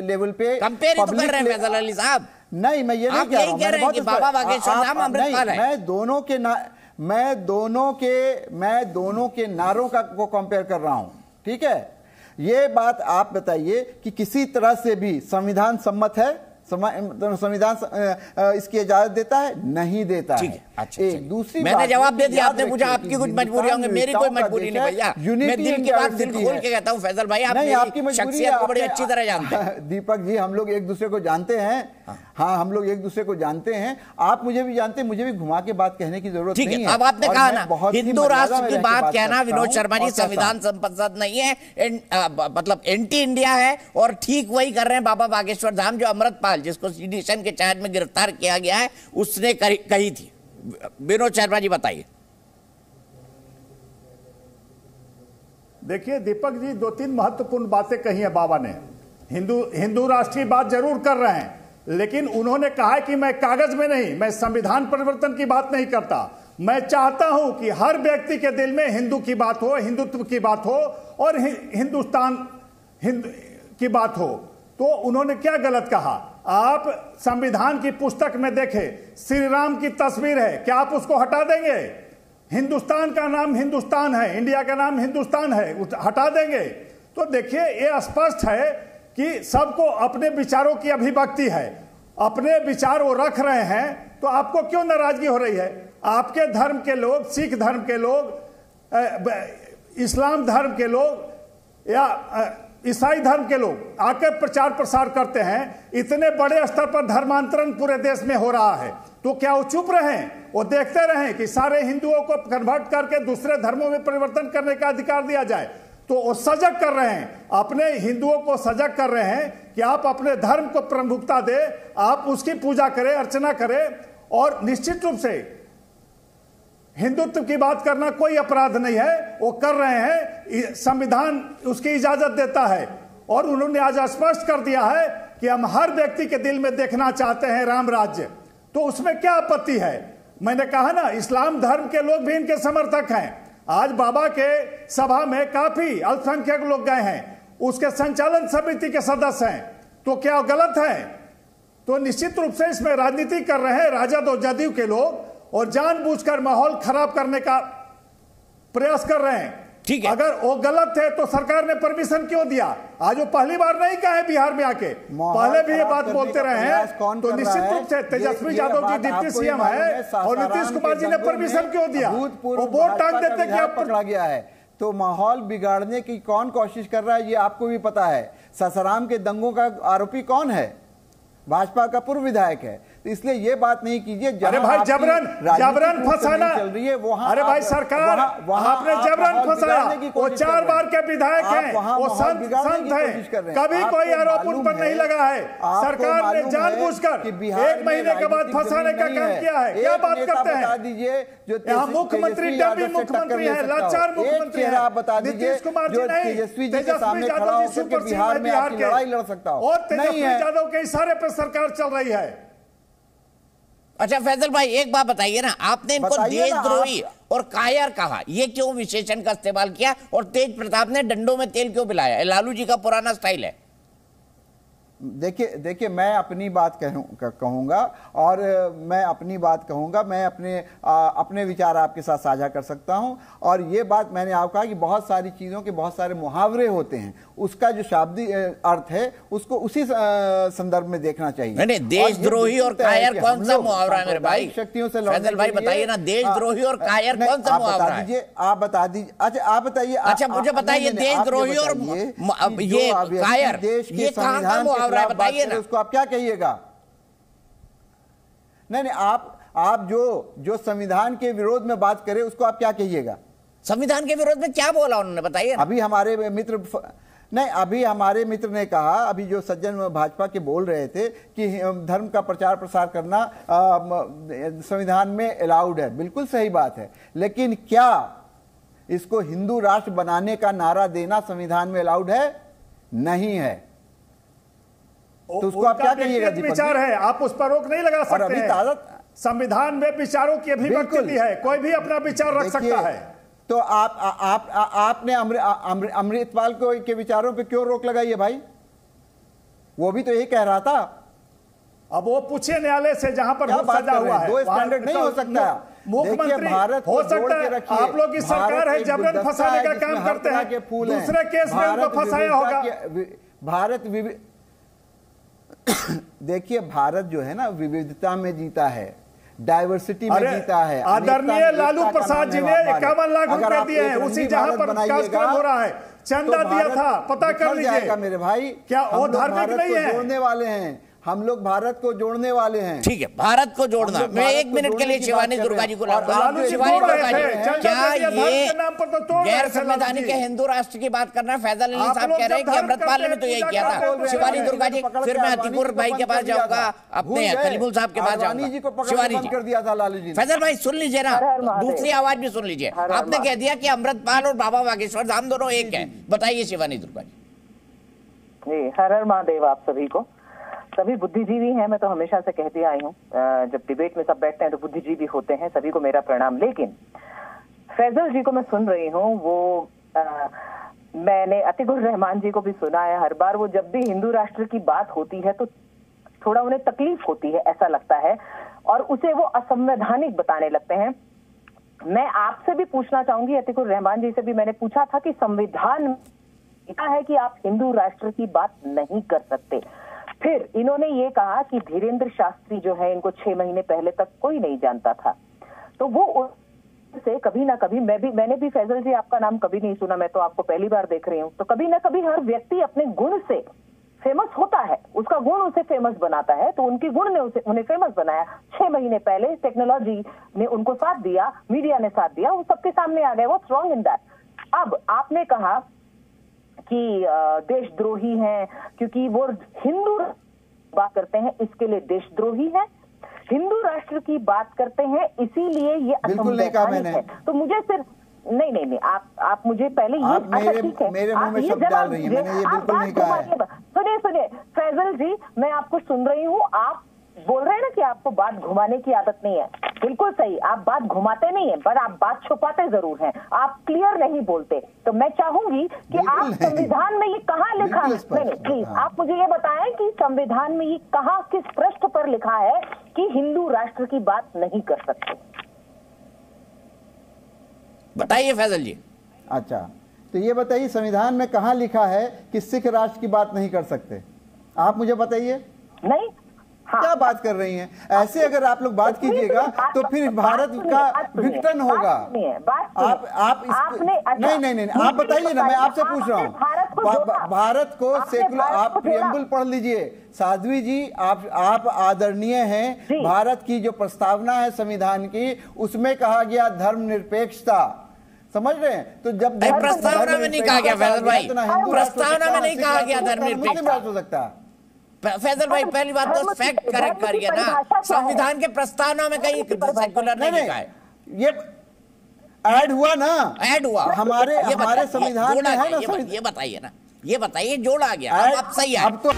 Level पे compare तो कर रहे हैं फैजल अली साहब। नहीं, मैं ये नहीं कह रहा हूं कि बाबा बागेश्वर धाम अमृतपाल है। मैं दोनों के नारों का को कंपेयर कर रहा हूं, ठीक है। ये बात आप बताइए कि किसी तरह से भी संविधान सम्मत है, संविधान इसकी इजाजत देता है? नहीं देता है। अच्छा, एक दूसरी मैंने जवाब दे दिया, आपने पूछा आपकी कुछ मजबूरी होंगे, मेरी कोई मजबूरी नहीं भैया, मैं दिल की बात दिल खोल के कहता हूं फैजल भाई, आप मेरी शख्सियत को बड़ी अच्छी तरह जानते हैं। दीपक जी, हम लोग एक दूसरे को जानते हैं, हाँ हम लोग एक दूसरे को जानते हैं, आप मुझे भी जानते हैं, मुझे भी घुमा के बात कहने की जरूरत नहीं है। अब आपने कहा ना हिंदू राष्ट्र की बात कहना, विनोद शर्मा जी संविधान संसद नहीं है, मतलब एंटी इंडिया है, और ठीक वही कर रहे हैं बाबा बागेश्वर धाम जो अमृतपाल, जिसको सीडिशन के चार्ज में गिरफ्तार किया गया है, उसने कही थी। विनोद शर्मा जी बताइए। देखिए दीपक जी, 2-3 महत्वपूर्ण बातें कही है बाबा ने। हिंदू राष्ट्र की बात जरूर कर रहे हैं, लेकिन उन्होंने कहा कि मैं कागज में नहीं, मैं संविधान परिवर्तन की बात नहीं करता, मैं चाहता हूं कि हर व्यक्ति के दिल में हिंदू की बात हो, हिंदुत्व की बात हो और हिंदुस्तान की बात हो। तो उन्होंने क्या गलत कहा? आप संविधान की पुस्तक में देखें, श्री राम की तस्वीर है, क्या आप उसको हटा देंगे? हिंदुस्तान का नाम हिंदुस्तान है, इंडिया का नाम हिंदुस्तान है, हटा देंगे? तो देखिए ये स्पष्ट है कि सबको अपने विचारों की अभिव्यक्ति है, अपने विचार वो रख रहे हैं, तो आपको क्यों नाराजगी हो रही है? आपके धर्म के लोग, सिख धर्म के लोग, इस्लाम धर्म के लोग या ईसाई धर्म के लोग आकर प्रचार प्रसार करते हैं, इतने बड़े स्तर पर धर्मांतरण पूरे देश में हो रहा है, तो क्या वो चुप रहें? वो देखते रहें कि सारे हिंदुओं को कन्वर्ट करके दूसरे धर्मों में परिवर्तन करने का अधिकार दिया जाए? तो वो सजग कर रहे हैं, अपने हिंदुओं को सजग कर रहे हैं कि आप अपने धर्म को प्रमुखता दे, आप उसकी पूजा करें, अर्चना करें, और निश्चित रूप से हिंदुत्व की बात करना कोई अपराध नहीं है, वो कर रहे हैं, संविधान उसकी इजाजत देता है। और उन्होंने आज स्पष्ट कर दिया है कि हम हर व्यक्ति के दिल में देखना चाहते हैं राम राज्य, तो उसमें क्या आपत्ति है? मैंने कहा ना, इस्लाम धर्म के लोग भी इनके समर्थक हैं। आज बाबा के सभा में काफी अल्पसंख्यक लोग गए हैं, उसके संचालन समिति के सदस्य हैं, तो क्या गलत है? तो निश्चित रूप से इसमें राजनीति कर रहे हैं राजद और जदयू के लोग, और जानबूझकर माहौल खराब करने का प्रयास कर रहे हैं। ठीक है, अगर वो गलत है तो सरकार ने परमिशन क्यों दिया? आज वो पहली बार नहीं कहे बिहार में आके, पहले भी ये बात बोलते रहे हैं। तो निश्चित रूप से तेजस्वी यादव जी डिप्टी सीएम है और नीतीश कुमार जी ने परमिशन क्यों दिया? वो बोर्ड टांग देते कि आप पकड़ा गया है। तो माहौल बिगाड़ने की कौन कोशिश कर रहा है ये आपको भी पता है। सासाराम के दंगों का आरोपी कौन है? भाजपा का पूर्व विधायक है। तो इसलिए ये बात नहीं कीजिए। अरे भाई जबरन फंसाना चल रही है वहां। अरे भाई सरकार आपने जबरन फंसाया। वो 4 बार के विधायक हैं, वो संत हैं, कभी कोई आरोप उन पर नहीं लगा है। सरकार ने जानबूझकर 1 महीने के बाद फंसाने का काम किया है। क्या बात करते हैं? यहाँ मुख्यमंत्री डमी मुख्यमंत्री है, लाचार मुख्यमंत्री है। नीतीश कुमार जी नहीं, तेजस्वी यादव जी सुपर सीएम बिहार के, और तेजस्वी यादव के इशारे पर सरकार चल रही है। अच्छा फैजल भाई एक बात बताइए ना, आपने इनको देशद्रोही और कायर कहा, ये क्यों विशेषण का इस्तेमाल किया? और तेज प्रताप ने डंडों में तेल क्यों पिलाया? लालू जी का पुराना स्टाइल है। देखिए मैं अपनी बात कहूंगा और मैं अपनी बात कहूंगा, मैं अपने विचार आपके साथ साझा कर सकता हूं। और ये बात मैंने आपको कहा कि बहुत सारी चीज़ों के बहुत सारे मुहावरे होते हैं, उसका जो शाब्दिक अर्थ है उसको उसी संदर्भ में देखना चाहिए। नहीं, देशद्रोही और कायर कौन सा मुहावरा है मेरे भाई? शक्तियों से फैजल भाई बताइए ना, देशद्रोही और कायर कौन सा मुहावरा है? आप बता दीजिए। अच्छा आप बताइए। अच्छा मुझे बताइए, देशद्रोही और ये कायर ये कहां का मुहावरा है, बताइए ना। उसको आप क्या कहिएगा? नहीं आप जो संविधान के विरोध में बात करें उसको आप क्या कहिएगा? संविधान के विरोध में क्या बोला उन्होंने, बताइए। अभी हमारे मित्र ने कहा, अभी जो सज्जन भाजपा के बोल रहे थे कि धर्म का प्रचार प्रसार करना संविधान में अलाउड है, बिल्कुल सही बात है। लेकिन क्या इसको हिंदू राष्ट्र बनाने का नारा देना संविधान में अलाउड है? नहीं है। तो उसको आप क्या कहिएगा? विचार है, आप उस पर रोक नहीं लगा सकते हैं। संविधान में विचारों की अभिव्यक्ति है, कोई भी अपना विचार रख सकता है। तो आपने अमृतपाल के विचारों पे क्यों रोक लगाई है भाई? वो भी तो यही कह रहा था। अब वो पूछे न्यायालय से जहां पर क्या बात सजा कर रहे हुआ हैं? है, दो स्टैंडर्ड नहीं हो सकता। मुख्यमंत्री भारत हो को जोड़ सकता के है रखिए। आप लोग की सरकार है, जबरन फंसाने का काम करते हैं, दूसरे केस में उनको फंसाया होगा। भारत देखिए, भारत जो है ना विविधता में जीता है, डाइवर्सिटी में जीता है। आदरणीय लालू प्रसाद जी ने 51 लाख रुपए दिए हैं, उसी जहां पर कार्यक्रम हो रहा है, चंदा दिया था, पता कर लीजिए मेरे भाई। क्या वो धार्मिक नहीं है? जोड़ने वाले हैं हम लोग, भारत को जोड़ने वाले हैं। ठीक है, भारत को जोड़ना। मैं 1 मिनट के लिए शिवानी दुर्गा जी को लाऊंगा। शिवानी दुर्गा जी, क्या ये गैर संवैधानिक हिंदू राष्ट्र की बात करना? फैजल अली साहब कह रहे हैं कि अमृतपाल ने तो यही किया था। शिवानी दुर्गा जी, फिर मैं अतीकुर भाई के पास जाऊंगा, अपने कलीमुल साहब के पास जाऊंगा। शिवानी जी, कर दिया था लालू जी। फैजल भाई सुन लीजिए ना, दूसरी आवाज भी सुन लीजिए। आपने कह दिया कि अमृतपाल और बाबा बागेश्वर धाम दोनों एक है। बताइए शिवानी दुर्गा जी। हर हर महादेव आप सभी को। सभी बुद्धिजीवी हैं, मैं तो हमेशा से कहती आई हूँ, जब डिबेट में सब बैठते हैं तो बुद्धिजीवी होते हैं, सभी को मेरा प्रणाम। लेकिन फैजल जी को मैं सुन रही हूँ, वो मैंने अतीकुर रहमान जी को भी सुना है। हर बार वो जब भी हिंदू राष्ट्र की बात होती है तो थोड़ा उन्हें तकलीफ होती है, ऐसा लगता है, और उसे वो असंवैधानिक बताने लगते हैं। मैं आपसे भी पूछना चाहूंगी, अतीकुर रहमान जी से भी मैंने पूछा था कि संविधान लिखा है कि आप हिंदू राष्ट्र की बात नहीं कर सकते। फिर इन्होंने ये कहा कि धीरेन्द्र शास्त्री जो है, इनको 6 महीने पहले तक कोई नहीं जानता था। तो वो से कभी ना कभी मैंने भी फैजल जी आपका नाम कभी नहीं सुना, मैं तो आपको पहली बार देख रही हूँ। तो कभी ना कभी हर व्यक्ति अपने गुण से फेमस होता है, उसका गुण उसे फेमस बनाता है। तो उनके गुण ने उन्हें फेमस बनाया। 6 महीने पहले टेक्नोलॉजी ने उनको साथ दिया, मीडिया ने साथ दिया, वो सबके सामने आ गए। What's wrong in that? अब आपने कहा कि देशद्रोही हैं क्योंकि वो हिंदू बात करते हैं, इसके लिए देशद्रोही है। हिंदू राष्ट्र की बात करते हैं इसीलिए ये असंवैधानिक है। तो मुझे सिर्फ नहीं, आप मुझे पहले ये, अच्छा ठीक है, मेरे मुंह में शब्द डाल रही हैं, मैंने ये बिल्कुल नहीं कहा है। सुनिए फैजल जी, मैं आपको सुन रही हूँ। आप बोल रहे हैं ना कि आपको बात घुमाने की आदत नहीं है। बिल्कुल सही, आप बात घुमाते नहीं है, पर आप बात छुपाते जरूर हैं। आप क्लियर नहीं बोलते। तो मैं चाहूंगी कि आप संविधान में ये कहाँ लिखा है? नहीं, प्लीज आप मुझे ये बताएं कि संविधान में ये कहाँ, किस पृष्ठ पर लिखा है कि हिंदू राष्ट्र की बात नहीं कर सकते? बताइए फैजल जी। अच्छा, तो ये बताइए संविधान में कहाँ लिखा है कि सिख राष्ट्र की बात नहीं कर सकते? आप मुझे बताइए। नहीं, हाँ, क्या बात कर रही हैं? ऐसे अगर आप लोग बात कीजिएगा तो फिर भारत का विघटन होगा। आप नहीं, आप बताइए ना, मैं आपसे पूछ रहा हूँ। भारत को सेकुलर, आप प्रियम्बल पढ़ लीजिए। साध्वी जी, आप आदरणीय हैं। भारत की जो प्रस्तावना है संविधान की, उसमें कहा गया धर्मनिरपेक्षता। समझ रहे हैं? तो जब प्रस्तावना में नहीं कहा गया फैजल भाई, प्रस्तावना में नहीं कहा गया धर्मनिरपेक्षता हो सकता है। फैजल भाई पहली बात तो फैक्ट करेक्ट करिए ना। संविधान के प्रस्तावना में कहीं सेकुलर नहीं लिखा है। ये ऐड हुआ ना, ऐड हुआ हमारे संविधान में है ना। ये बताइए ना, ये बताइए जोड़ा गया। अब सही है। अब तो